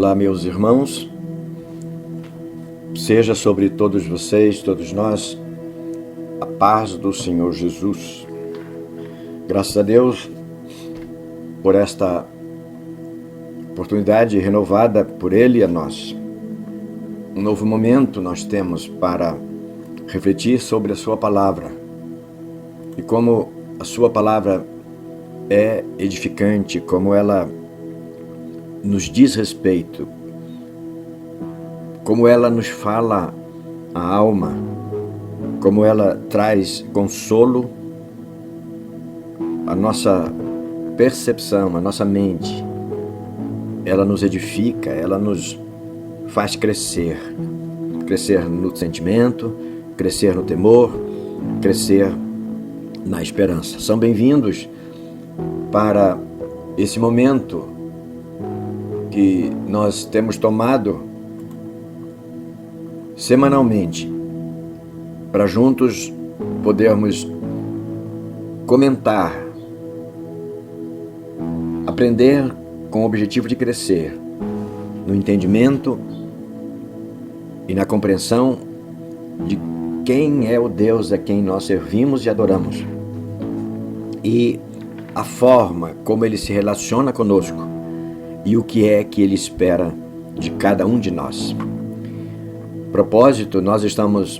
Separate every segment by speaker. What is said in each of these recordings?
Speaker 1: Olá, meus irmãos, seja sobre todos vocês, todos nós, a paz do Senhor Jesus. Graças a Deus por esta oportunidade renovada por Ele e a nós. Um novo momento nós temos para refletir sobre a Sua Palavra e como a Sua Palavra é edificante, como ela nos diz respeito, como ela nos fala a alma, como ela traz consolo à nossa percepção, à nossa mente. Ela nos edifica, ela nos faz crescer no sentimento, crescer no temor, crescer na esperança. São bem-vindos para esse momento que nós temos tomado semanalmente para juntos podermos comentar, aprender com o objetivo de crescer no entendimento e na compreensão de quem é o Deus a quem nós servimos e adoramos e a forma como Ele se relaciona conosco e o que é que Ele espera de cada um de nós. Propósito, nós estamos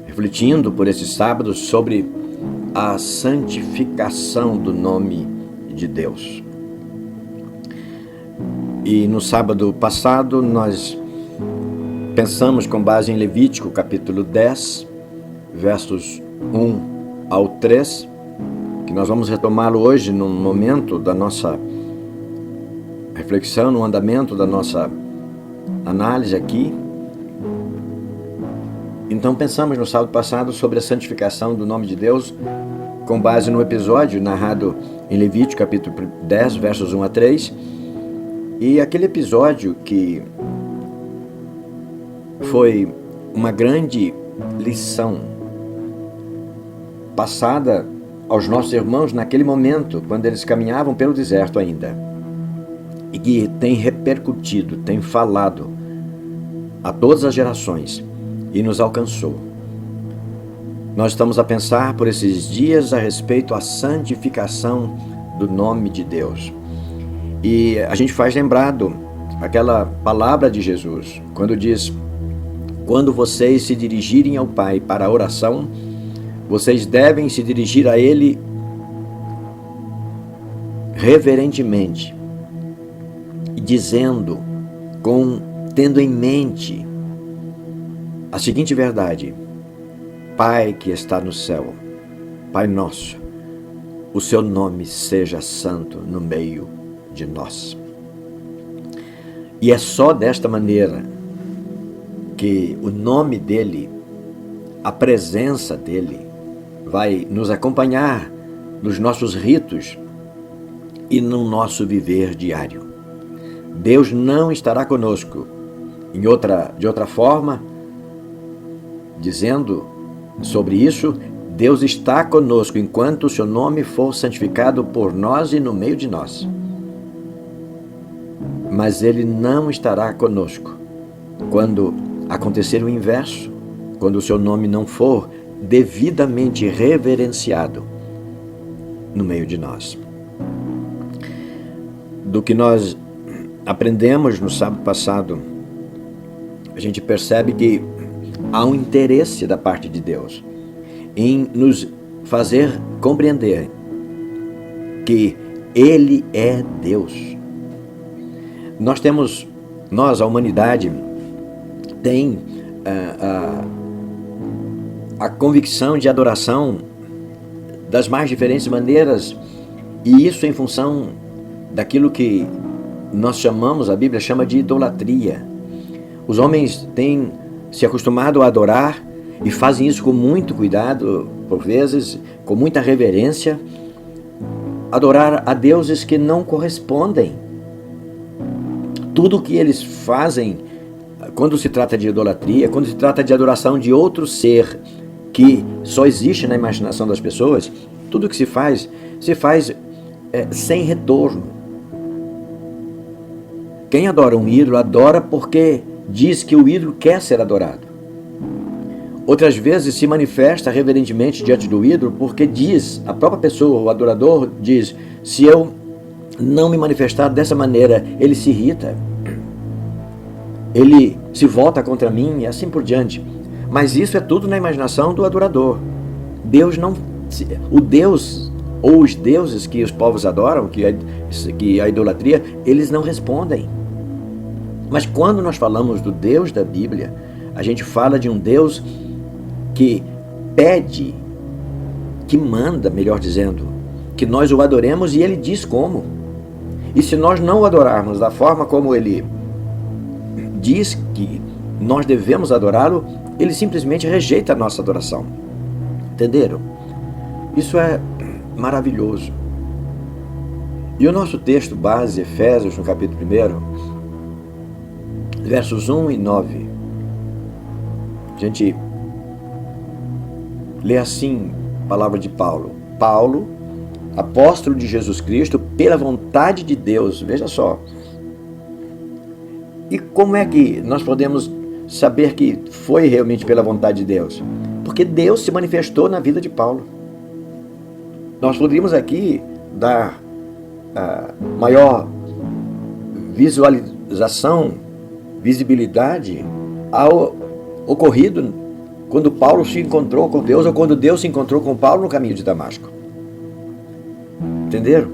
Speaker 1: refletindo por esses sábados sobre a santificação do nome de Deus. E no sábado passado nós pensamos com base em Levítico capítulo 10, versos 1 ao 3, que nós vamos retomá-lo hoje no momento da nossa reflexão, no andamento da nossa análise aqui. Então pensamos no sábado passado sobre a santificação do nome de Deus com base no episódio narrado em Levítico capítulo 10, versos 1 a 3, e aquele episódio que foi uma grande lição passada aos nossos irmãos naquele momento, quando eles caminhavam pelo deserto ainda, e que tem repercutido, tem falado a todas as gerações e nos alcançou. Nós estamos a pensar por esses dias a respeito à santificação do nome de Deus. E a gente faz lembrado aquela palavra de Jesus, quando diz: quando vocês se dirigirem ao Pai para a oração, vocês devem se dirigir a Ele reverentemente, dizendo, tendo em mente a seguinte verdade: Pai que está no céu, Pai nosso, o seu nome seja santo no meio de nós. E é só desta maneira que o nome dele, a presença dele, vai nos acompanhar nos nossos ritos e no nosso viver diário. Deus não estará conosco de outra forma, dizendo sobre isso: Deus está conosco enquanto o seu nome for santificado por nós e no meio de nós. Mas Ele não estará conosco quando acontecer o inverso, quando o seu nome não for devidamente reverenciado no meio de nós. Do que nós aprendemos no sábado passado, a gente percebe que há um interesse da parte de Deus em nos fazer compreender que Ele é Deus. Nós, a humanidade, tem a convicção de adoração das mais diferentes maneiras, e isso em função daquilo que nós chamamos, a Bíblia chama de idolatria. Os homens têm se acostumado a adorar e fazem isso com muito cuidado, por vezes, com muita reverência, adorar a deuses que não correspondem. Tudo o que eles fazem, quando se trata de idolatria, quando se trata de adoração de outro ser que só existe na imaginação das pessoas, tudo o que se faz sem retorno. Quem adora um ídolo, adora porque diz que o ídolo quer ser adorado. Outras vezes se manifesta reverentemente diante do ídolo porque diz, a própria pessoa, o adorador diz, se eu não me manifestar dessa maneira, ele se irrita, ele se volta contra mim e assim por diante. Mas isso é tudo na imaginação do adorador. Deus não, o Deus ou os deuses que os povos adoram, que a idolatria, eles não respondem. Mas quando nós falamos do Deus da Bíblia, a gente fala de um Deus que pede, que manda, melhor dizendo, que nós o adoremos e ele diz como. E se nós não o adorarmos da forma como ele diz que nós devemos adorá-lo, ele simplesmente rejeita a nossa adoração. Entenderam? Isso é maravilhoso. E o nosso texto base, Efésios, no capítulo 1, versos 1 e 9, a gente lê assim a palavra de Paulo. Paulo, apóstolo de Jesus Cristo, pela vontade de Deus. Veja só. E como é que nós podemos saber que foi realmente pela vontade de Deus? Porque Deus se manifestou na vida de Paulo. Nós poderíamos aqui dar a maior visualização, visibilidade ao ocorrido quando Paulo se encontrou com Deus ou quando Deus se encontrou com Paulo no caminho de Damasco. Entenderam?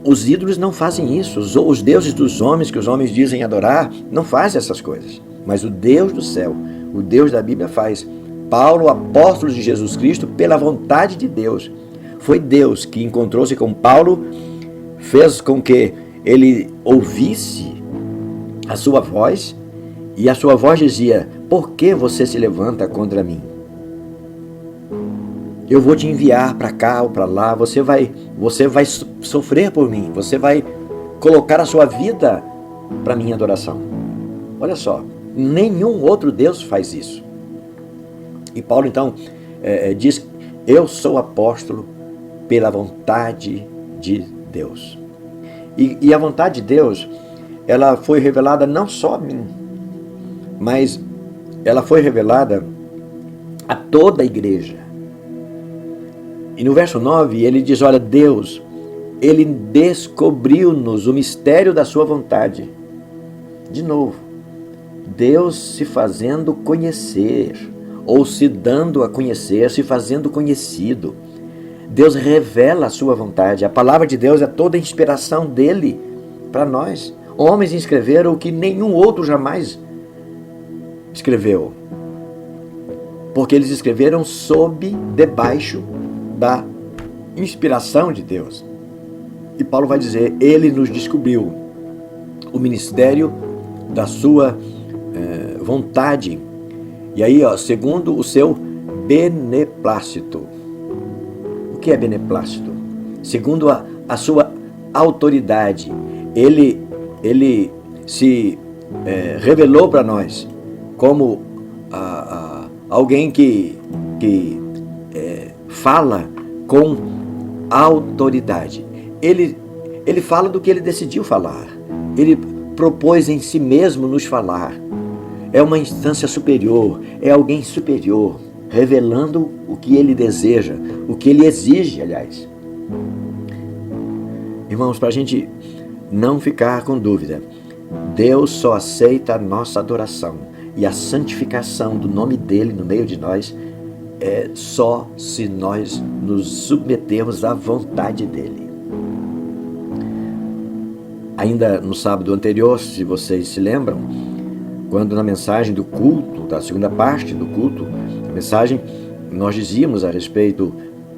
Speaker 1: Os ídolos não fazem isso. Os deuses dos homens, que os homens dizem adorar, não fazem essas coisas. Mas o Deus do céu, o Deus da Bíblia faz. Paulo, apóstolo de Jesus Cristo, pela vontade de Deus. Foi Deus que encontrou-se com Paulo, fez com que ele ouvisse a sua voz, e a sua voz dizia: por que você se levanta contra mim? Eu vou te enviar para cá ou para lá, você vai sofrer por mim, você vai colocar a sua vida para minha adoração. Olha só, nenhum outro Deus faz isso. E Paulo então diz: eu sou apóstolo pela vontade de Deus. E a vontade de Deus, ela foi revelada não só a mim, mas ela foi revelada a toda a igreja. E no verso 9 ele diz: olha, Deus, ele descobriu-nos o mistério da sua vontade. De novo, Deus se fazendo conhecer, ou se dando a conhecer, se fazendo conhecido. Deus revela a sua vontade. A palavra de Deus é toda a inspiração dele para nós. Homens escreveram o que nenhum outro jamais escreveu, porque eles escreveram debaixo da inspiração de Deus. E Paulo vai dizer: ele nos descobriu o ministério da sua vontade. E aí, segundo o seu beneplácito. O que é beneplácito? Segundo a sua autoridade. Ele se revelou para nós como alguém que fala com autoridade. Ele fala do que ele decidiu falar. Ele propôs em si mesmo nos falar. É uma instância superior, é alguém superior, revelando o que ele deseja, o que ele exige, aliás. Irmãos, para a gente não ficar com dúvida, Deus só aceita a nossa adoração e a santificação do nome dele no meio de nós é só se nós nos submetermos à vontade dele. Ainda no sábado anterior, se vocês se lembram, quando na mensagem do culto, da segunda parte do culto, a mensagem, nós dizíamos a respeito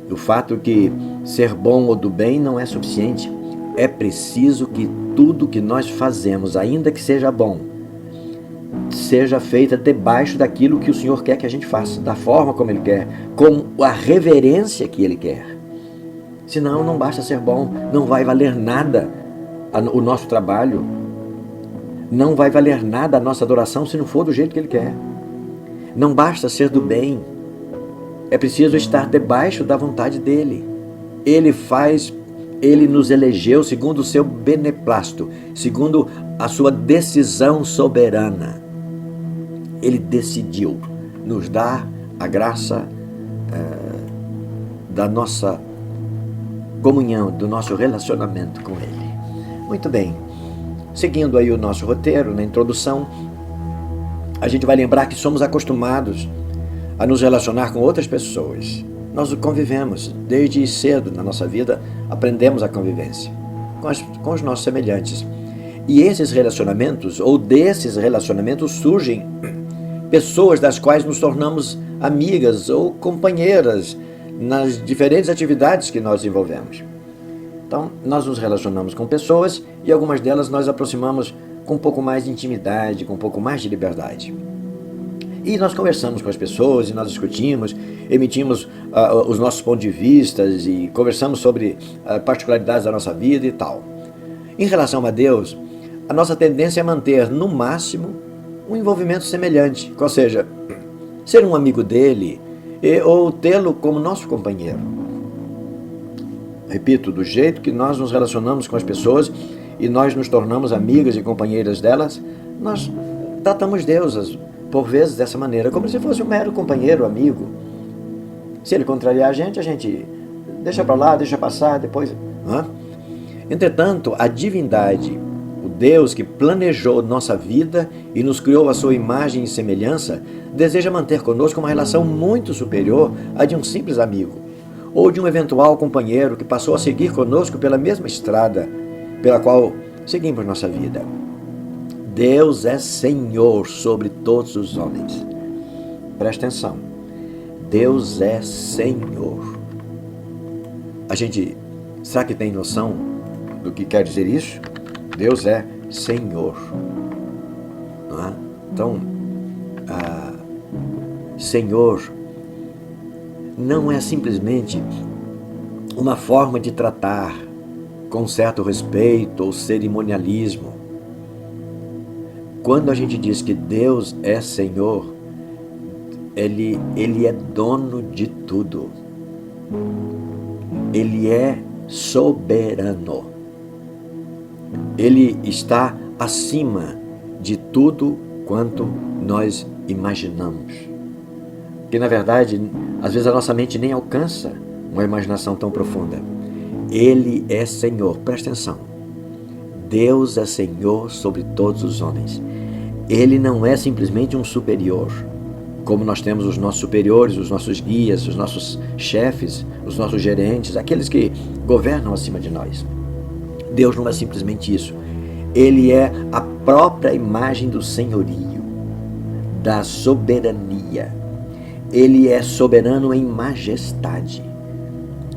Speaker 1: do fato que ser bom ou do bem não é suficiente. É preciso que tudo que nós fazemos, ainda que seja bom, seja feita debaixo daquilo que o Senhor quer que a gente faça, da forma como Ele quer, com a reverência que Ele quer. Senão não basta ser bom, não vai valer nada o nosso trabalho, não vai valer nada a nossa adoração se não for do jeito que Ele quer. Não basta ser do bem, é preciso estar debaixo da vontade dEle. Ele faz Ele nos elegeu segundo o seu beneplácito, segundo a sua decisão soberana. Ele decidiu nos dar a graça da nossa comunhão, do nosso relacionamento com Ele. Muito bem, seguindo aí o nosso roteiro, na introdução, a gente vai lembrar que somos acostumados a nos relacionar com outras pessoas. Nós convivemos desde cedo na nossa vida, aprendemos a convivência com os nossos semelhantes. E esses relacionamentos, ou desses relacionamentos, surgem pessoas das quais nos tornamos amigas ou companheiras nas diferentes atividades que nós desenvolvemos. Então, nós nos relacionamos com pessoas e algumas delas nós aproximamos com um pouco mais de intimidade, com um pouco mais de liberdade. E nós conversamos com as pessoas, e nós discutimos, emitimos os nossos pontos de vista e conversamos sobre particularidades da nossa vida e tal. Em relação a Deus, a nossa tendência é manter, no máximo, um envolvimento semelhante, ou seja, ser um amigo dele ou tê-lo como nosso companheiro. Repito, do jeito que nós nos relacionamos com as pessoas e nós nos tornamos amigas e companheiras delas, nós tratamos Deus, por vezes, dessa maneira, como se fosse um mero companheiro, amigo. Se ele contrariar a gente deixa para lá, deixa passar, depois... Entretanto, a divindade, o Deus que planejou nossa vida e nos criou a sua imagem e semelhança, deseja manter conosco uma relação muito superior à de um simples amigo, ou de um eventual companheiro que passou a seguir conosco pela mesma estrada pela qual seguimos nossa vida. Deus é Senhor sobre todos os homens. Presta atenção. Deus é Senhor. A gente, será que tem noção do que quer dizer isso? Deus é Senhor. Não é? Então, Senhor não é simplesmente uma forma de tratar com certo respeito ou cerimonialismo. Quando a gente diz que Deus é Senhor, Ele é dono de tudo. Ele é soberano. Ele está acima de tudo quanto nós imaginamos. Que, na verdade, às vezes a nossa mente nem alcança uma imaginação tão profunda. Ele é Senhor. Presta atenção. Deus é Senhor sobre todos os homens. Ele não é simplesmente um superior, como nós temos os nossos superiores, os nossos guias, os nossos chefes, os nossos gerentes, aqueles que governam acima de nós. Deus não é simplesmente isso. Ele é a própria imagem do senhorio, da soberania. Ele é soberano em majestade,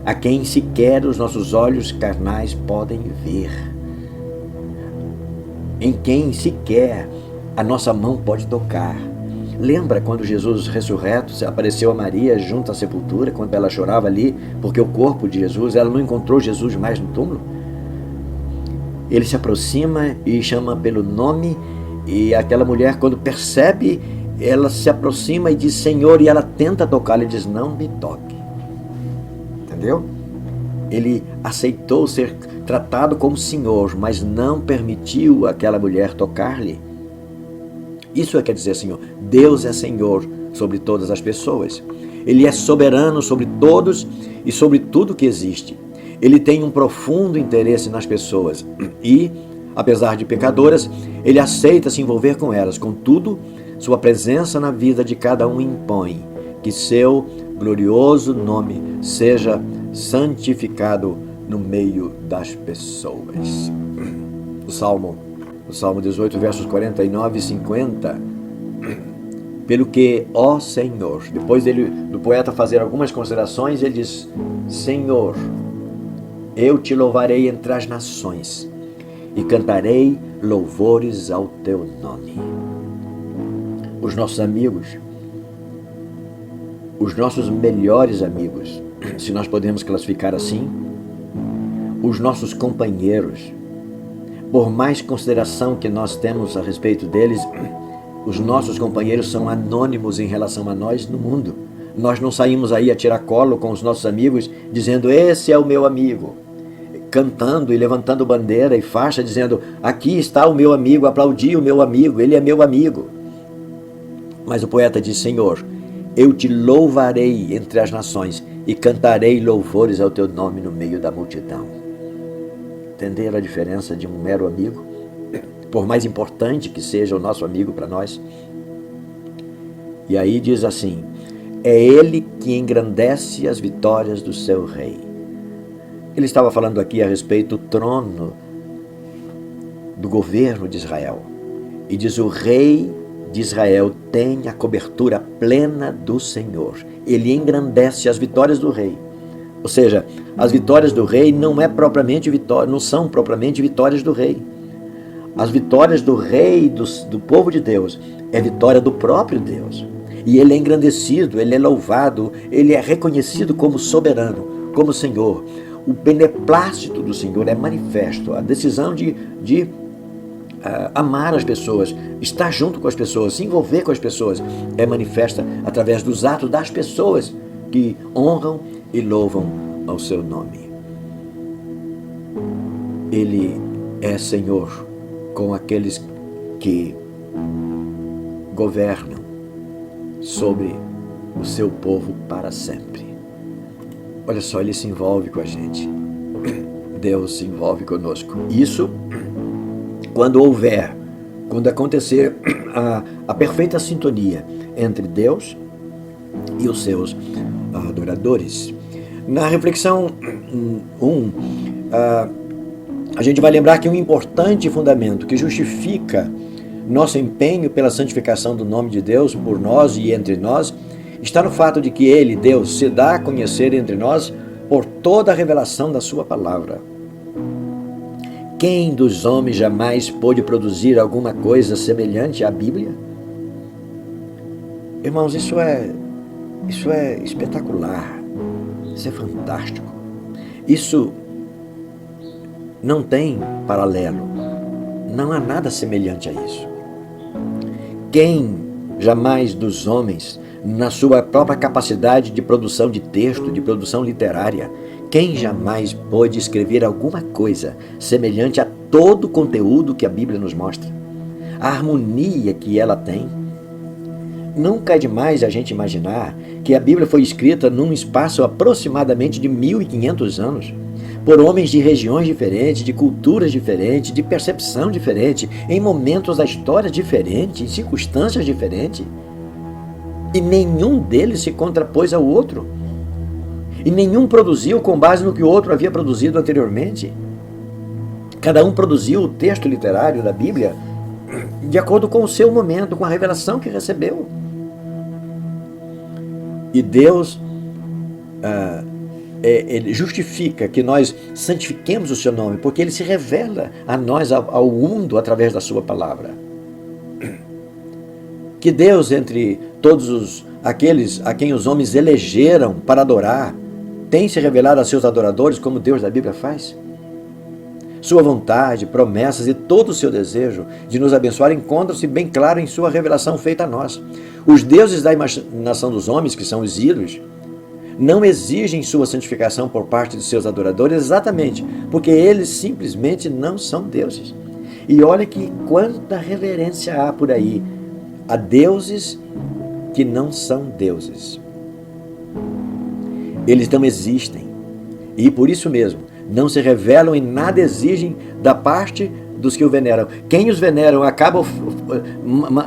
Speaker 1: a quem sequer os nossos olhos carnais podem ver, em quem sequer a nossa mão pode tocar. Lembra quando Jesus ressurreto apareceu a Maria junto à sepultura, quando ela chorava ali, porque o corpo de Jesus, ela não encontrou Jesus mais no túmulo? Ele se aproxima e chama pelo nome, e aquela mulher, quando percebe, ela se aproxima e diz Senhor, e ela tenta tocar, ele diz não me toque. Entendeu? Ele aceitou ser tratado como Senhor, mas não permitiu aquela mulher tocar-lhe. Isso quer dizer, Senhor, Deus é Senhor sobre todas as pessoas. Ele é soberano sobre todos e sobre tudo que existe. Ele tem um profundo interesse nas pessoas e, apesar de pecadoras, ele aceita se envolver com elas. Contudo, sua presença na vida de cada um impõe que seu glorioso nome seja santificado no meio das pessoas. O Salmo 18, versos 49 e 50. Pelo que, ó Senhor, depois do poeta fazer algumas considerações, ele diz, Senhor, eu te louvarei entre as nações e cantarei louvores ao teu nome. Os nossos amigos, os nossos melhores amigos, se nós podemos classificar assim, os nossos companheiros, por mais consideração que nós temos a respeito deles, os nossos companheiros são anônimos em relação a nós no mundo. Nós não saímos aí a tiracolo com os nossos amigos, dizendo, esse é o meu amigo. cantando e levantando bandeira e faixa, dizendo: aqui está o meu amigo, aplaudi o meu amigo, ele é meu amigo. Mas o poeta diz: Senhor, eu te louvarei entre as nações e cantarei louvores ao teu nome no meio da multidão. Entenderam a diferença de um mero amigo? Por mais importante que seja o nosso amigo para nós. E aí diz assim: é ele que engrandece as vitórias do seu rei. Ele estava falando aqui a respeito do trono do governo de Israel. E diz: o rei de Israel tem a cobertura plena do Senhor. Ele engrandece as vitórias do rei. Ou seja, as vitórias do rei não são propriamente vitórias do rei. As vitórias do rei, do povo de Deus, é vitória do próprio Deus. E ele é engrandecido, ele é louvado, ele é reconhecido como soberano, como Senhor. O beneplácito do Senhor é manifesto. A decisão de amar as pessoas, estar junto com as pessoas, se envolver com as pessoas, é manifesta através dos atos das pessoas que honram e louvam ao seu nome. Ele é Senhor com aqueles que governam sobre o seu povo para sempre. Olha só, ele se envolve com a gente. Deus se envolve conosco. Isso quando acontecer a perfeita sintonia entre Deus e os seus adoradores. Na reflexão 1, a gente vai lembrar que um importante fundamento que justifica nosso empenho pela santificação do nome de Deus por nós e entre nós está no fato de que Ele, Deus, se dá a conhecer entre nós por toda a revelação da sua palavra. Quem dos homens jamais pôde produzir alguma coisa semelhante à Bíblia? Irmãos, isso é espetacular, isso é fantástico. Isso não tem paralelo, não há nada semelhante a isso. Quem jamais dos homens, na sua própria capacidade de produção de texto, de produção literária, quem jamais pôde escrever alguma coisa semelhante a todo o conteúdo que a Bíblia nos mostra? A harmonia que ela tem. Nunca é demais a gente imaginar que a Bíblia foi escrita num espaço aproximadamente de 1500 anos, por homens de regiões diferentes, de culturas diferentes, de percepção diferente, em momentos da história diferentes, em circunstâncias diferentes. E nenhum deles se contrapôs ao outro. E nenhum produziu com base no que o outro havia produzido anteriormente. Cada um produziu o texto literário da Bíblia de acordo com o seu momento, com a revelação que recebeu. E Deus ele justifica que nós santifiquemos o seu nome, porque ele se revela a nós, ao mundo, através da sua palavra. Que Deus, entre todos aqueles a quem os homens elegeram para adorar, tem se revelado a seus adoradores como Deus da Bíblia faz? Sua vontade, promessas e todo o seu desejo de nos abençoar encontram-se bem claro em sua revelação feita a nós. Os deuses da imaginação dos homens, que são os ídolos, não exigem sua santificação por parte de seus adoradores exatamente porque eles simplesmente não são deuses. E olha que quanta reverência há por aí a deuses que não são deuses. Eles não existem e por isso mesmo não se revelam e nada exigem da parte dos que o veneram. Quem os veneram acaba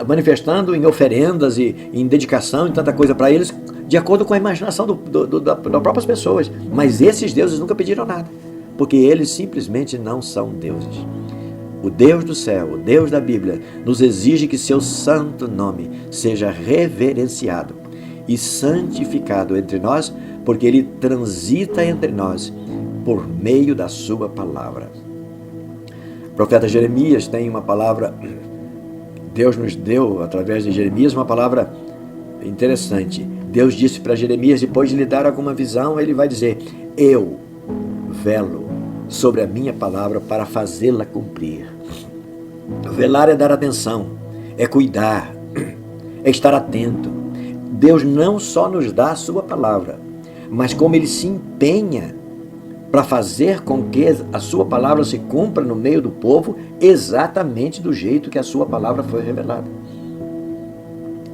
Speaker 1: manifestando em oferendas e em dedicação e tanta coisa para eles, de acordo com a imaginação das próprias pessoas. Mas esses deuses nunca pediram nada, porque eles simplesmente não são deuses. O Deus do céu, o Deus da Bíblia, nos exige que seu santo nome seja reverenciado e santificado entre nós, porque ele transita entre nós por meio da sua palavra. O profeta Jeremias tem uma palavra, Deus nos deu através de Jeremias uma palavra interessante. Deus disse para Jeremias, depois de lhe dar alguma visão, ele vai dizer: eu velo sobre a minha palavra para fazê-la cumprir. Velar é dar atenção, é cuidar, é estar atento. Deus não só nos dá a sua palavra, mas como ele se empenha para fazer com que a sua palavra se cumpra no meio do povo exatamente do jeito que a sua palavra foi revelada.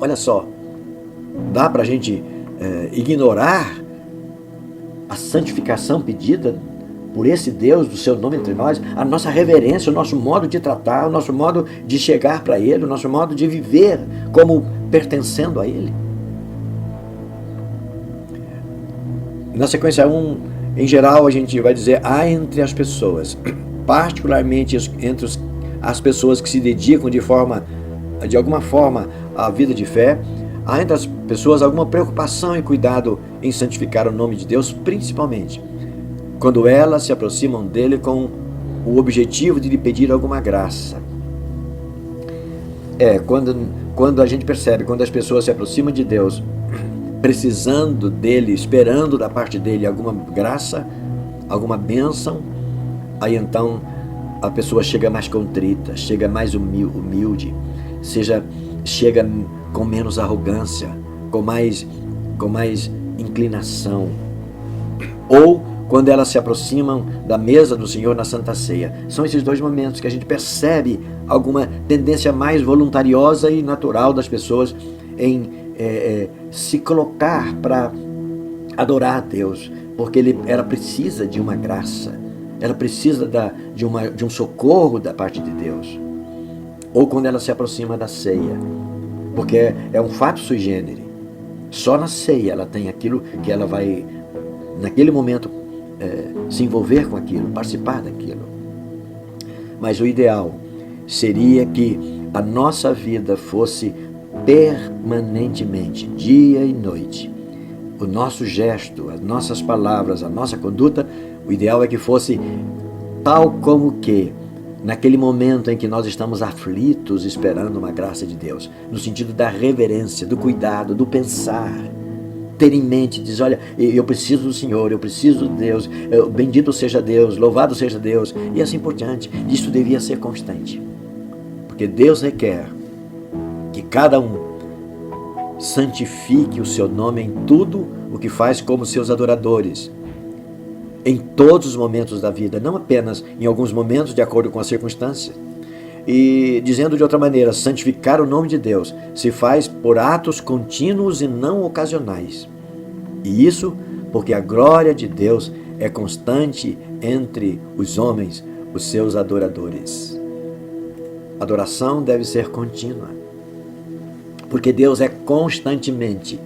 Speaker 1: Olha só, dá para a gente ignorar a santificação pedida por esse Deus do seu nome entre nós, a nossa reverência, o nosso modo de tratar, o nosso modo de chegar para Ele, o nosso modo de viver como pertencendo a Ele. Na sequência 1, em geral, a gente vai dizer, há entre as pessoas, particularmente entre as pessoas que se dedicam de alguma forma à vida de fé, há entre as pessoas alguma preocupação e cuidado em santificar o nome de Deus, principalmente quando elas se aproximam dele com o objetivo de lhe pedir alguma graça. Quando a gente percebe, quando as pessoas se aproximam de Deus, precisando dele, esperando da parte dele alguma graça, alguma bênção, aí então a pessoa chega mais contrita, chega mais humilde, chega com menos arrogância, com mais inclinação. Ou quando elas se aproximam da mesa do Senhor na Santa Ceia. São esses dois momentos que a gente percebe alguma tendência mais voluntariosa e natural das pessoas em se colocar para adorar a Deus, porque ela precisa de uma graça, ela precisa de um socorro da parte de Deus. Ou quando ela se aproxima da ceia, porque é um fato sui generis. Só na ceia ela tem aquilo que ela vai, naquele momento, se envolver com aquilo, participar daquilo. Mas o ideal seria que a nossa vida fosse permanentemente, dia e noite, o nosso gesto, as nossas palavras, a nossa conduta, o ideal é que fosse tal como que naquele momento em que nós estamos aflitos esperando uma graça de Deus, no sentido da reverência, do cuidado, do pensar, ter em mente, diz, olha, eu preciso do Senhor, eu preciso de Deus, bendito seja Deus, louvado seja Deus, e assim por diante. Isso devia ser constante, porque Deus requer que cada um santifique o seu nome em tudo o que faz como seus adoradores, em todos os momentos da vida, não apenas em alguns momentos de acordo com as circunstâncias. E dizendo de outra maneira, santificar o nome de Deus se faz por atos contínuos e não ocasionais. E isso porque a glória de Deus é constante entre os homens, os seus adoradores. A adoração deve ser contínua, porque Deus é constantemente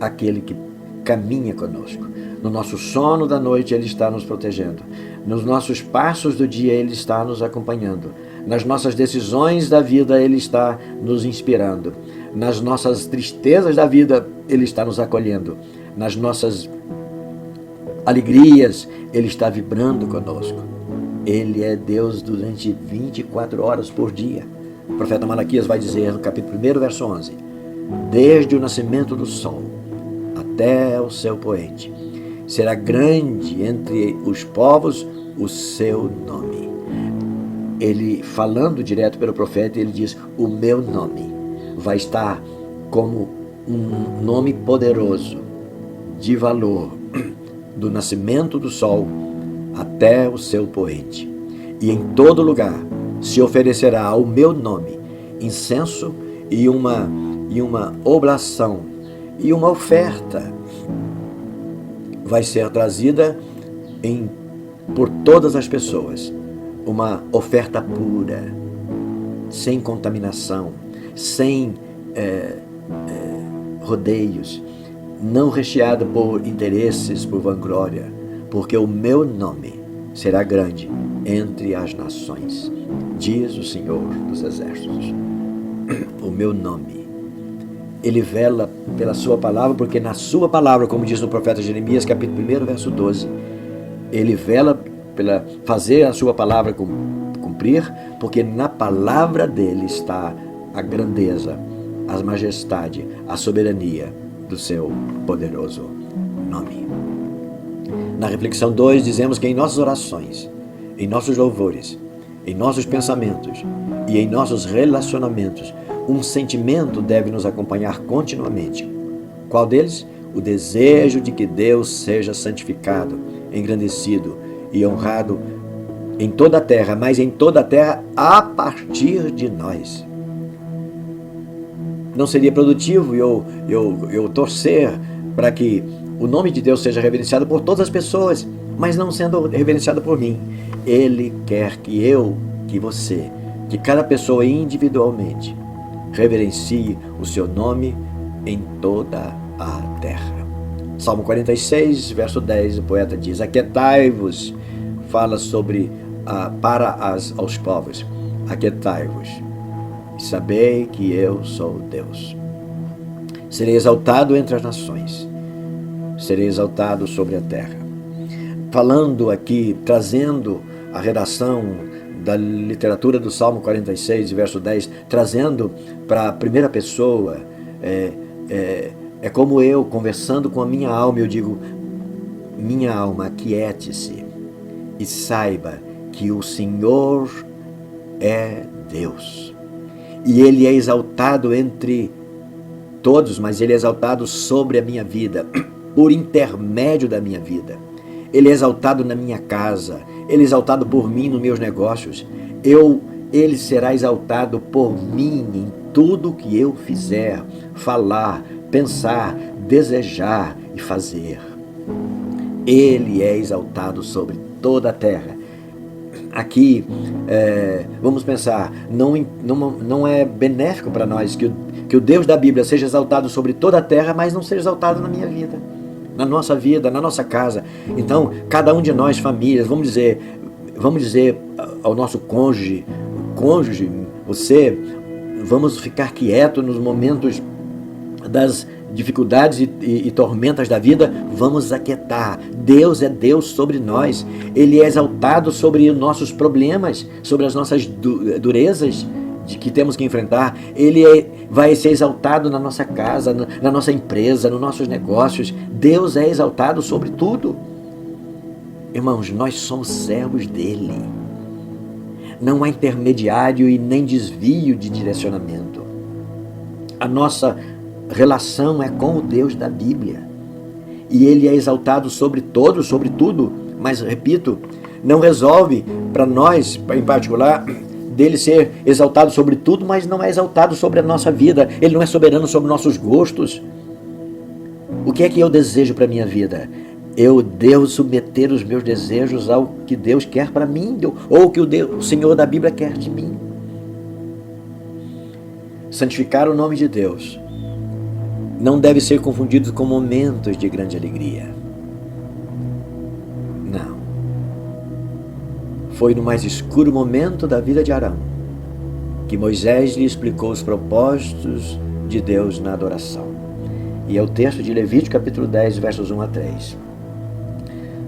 Speaker 1: aquele que caminha conosco. No nosso sono da noite Ele está nos protegendo. Nos nossos passos do dia Ele está nos acompanhando. Nas nossas decisões da vida Ele está nos inspirando. Nas nossas tristezas da vida Ele está nos acolhendo. Nas nossas alegrias Ele está vibrando conosco. Ele é Deus durante 24 horas por dia. O profeta Malaquias vai dizer no capítulo 1, verso 11: desde o nascimento do sol até o seu poente, será grande entre os povos o seu nome. Ele, falando direto pelo profeta, ele diz, o meu nome vai estar como um nome poderoso, de valor, do nascimento do sol até o seu poente. E em todo lugar se oferecerá ao meu nome incenso e uma oblação e uma oferta vai ser trazida por todas as pessoas, uma oferta pura, sem contaminação, sem rodeios, não recheada por interesses, por vanglória, porque o meu nome será grande entre as nações, diz o Senhor dos Exércitos. O meu nome. Ele vela pela sua palavra, porque na sua palavra, como diz no profeta Jeremias, capítulo 1, verso 12, ele vela pela fazer a sua palavra cumprir, porque na palavra dele está a grandeza, a majestade, a soberania do seu poderoso nome. Na reflexão 2, dizemos que em nossas orações, em nossos louvores, em nossos pensamentos e em nossos relacionamentos, um sentimento deve nos acompanhar continuamente. Qual deles? o desejo de que Deus seja santificado, engrandecido e honrado em toda a terra, mas em toda a terra a partir de nós. Não seria produtivo eu torcer para que o nome de Deus seja reverenciado por todas as pessoas, mas não sendo reverenciado por mim. Ele quer que você, que cada pessoa individualmente reverencie o seu nome em toda a terra. Salmo 46, verso 10, o poeta diz: aquietai-vos, fala sobre aos povos, aquietai-vos, e sabei que eu sou Deus. Serei exaltado entre as nações, serei exaltado sobre a terra. Falando aqui, trazendo a redação da literatura do Salmo 46, verso 10, trazendo para a primeira pessoa, é como eu, conversando com a minha alma, eu digo: minha alma, aquiete-se e saiba que o Senhor é Deus. E Ele é exaltado entre todos, mas Ele é exaltado sobre a minha vida, por intermédio da minha vida. Ele é exaltado na minha casa, Ele é exaltado por mim nos meus negócios. Ele será exaltado por mim em tudo que eu fizer, falar, pensar, desejar e fazer. Ele é exaltado sobre toda a terra. Aqui, vamos pensar, não é benéfico para nós que o Deus da Bíblia seja exaltado sobre toda a terra, mas não seja exaltado na minha vida, na nossa vida, na nossa casa. Então, cada um de nós, famílias, vamos dizer ao nosso cônjuge, você, vamos ficar quieto nos momentos das dificuldades e tormentas da vida, vamos aquietar. Deus é Deus sobre nós. Ele é exaltado sobre os nossos problemas, sobre as nossas durezas que temos que enfrentar. Ele vai ser exaltado na nossa casa, na nossa empresa, nos nossos negócios. Deus é exaltado sobre tudo. Irmãos, nós somos servos dele. Não há intermediário e nem desvio de direcionamento. A nossa relação é com o Deus da Bíblia. E Ele é exaltado sobre todos, sobre tudo. Mas, repito, não resolve para nós, em particular, dele ser exaltado sobre tudo, mas não é exaltado sobre a nossa vida. Ele não é soberano sobre nossos gostos. O que é que eu desejo para a minha vida? Eu devo submeter os meus desejos ao que Deus quer para mim, ou o que o Senhor da Bíblia quer de mim. Santificar o nome de Deus não deve ser confundido com momentos de grande alegria. Não. Foi no mais escuro momento da vida de Arão que Moisés lhe explicou os propósitos de Deus na adoração. E é o texto de Levítico capítulo 10, versos 1 a 3.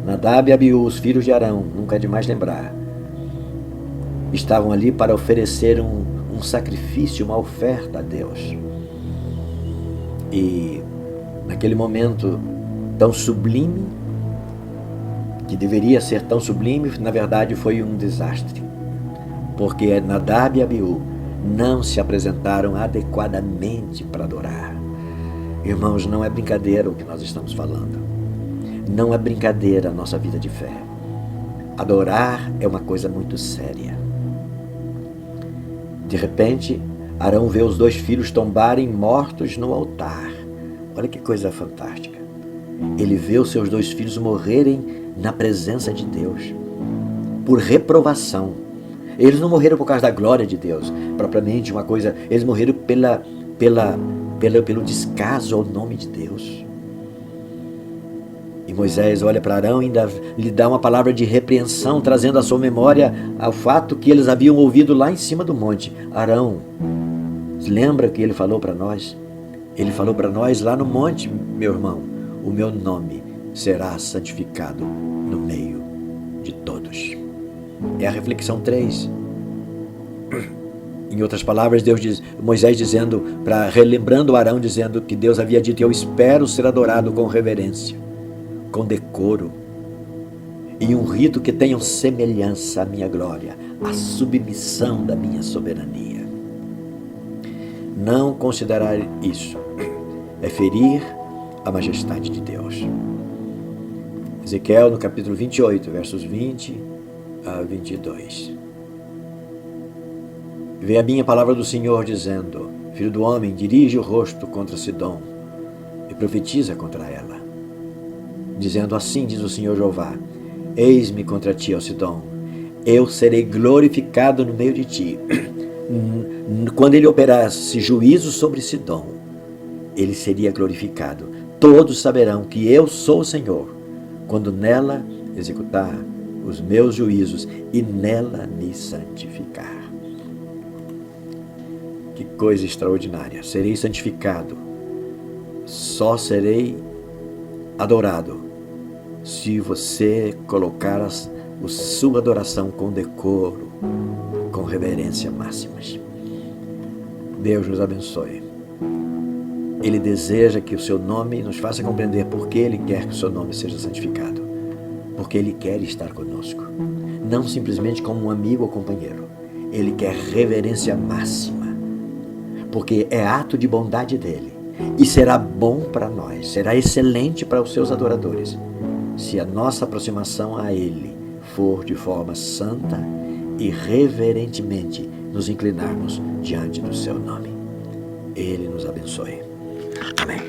Speaker 1: Nadab e Abiú, os filhos de Arão, nunca é demais lembrar, estavam ali para oferecer um sacrifício, uma oferta a Deus. E naquele momento tão sublime, que deveria ser tão sublime, na verdade foi um desastre, porque Nadab e Abiú não se apresentaram adequadamente para adorar. Irmãos, não é brincadeira o que nós estamos falando. Não é brincadeira a nossa vida de fé. Adorar é uma coisa muito séria. De repente, Arão vê os 2 filhos tombarem mortos no altar. Olha que coisa fantástica. Ele vê os seus 2 filhos morrerem na presença de Deus, por reprovação. Eles não morreram por causa da glória de Deus, propriamente uma coisa, eles morreram pelo descaso ao nome de Deus. E Moisés olha para Arão e ainda lhe dá uma palavra de repreensão, trazendo à sua memória o fato que eles haviam ouvido lá em cima do monte. Arão, lembra que ele falou para nós? Ele falou para nós lá no monte: meu irmão, o meu nome será santificado no meio de todos. É a reflexão 3. Em outras palavras, Moisés dizendo, relembrando Arão, dizendo que Deus havia dito: eu espero ser adorado com reverência, com decoro, e um rito que tenha semelhança à minha glória, a submissão da minha soberania. Não considerar isso é ferir a majestade de Deus. Ezequiel, no capítulo 28, versos 20 a 22. Veio a minha palavra do Senhor dizendo: Filho do homem, dirige o rosto contra Sidom e profetiza contra ela, dizendo: assim diz o Senhor Jeová: eis-me contra ti, ó Sidom, eu serei glorificado no meio de ti. Quando ele operasse juízo sobre Sidom, ele seria glorificado. Todos saberão que eu sou o Senhor, quando nela executar os meus juízos e nela me santificar. Que coisa extraordinária! Serei santificado, só serei adorado se você colocar a sua adoração com decoro, com reverência máximas. Deus nos abençoe. Ele deseja que o seu nome nos faça compreender por que Ele quer que o seu nome seja santificado. Porque Ele quer estar conosco. Não simplesmente como um amigo ou companheiro. Ele quer reverência máxima. Porque é ato de bondade dele. E será bom para nós, será excelente para os seus adoradores, se a nossa aproximação a Ele for de forma santa e reverentemente nos inclinarmos diante do seu nome. Ele nos abençoe. Amém.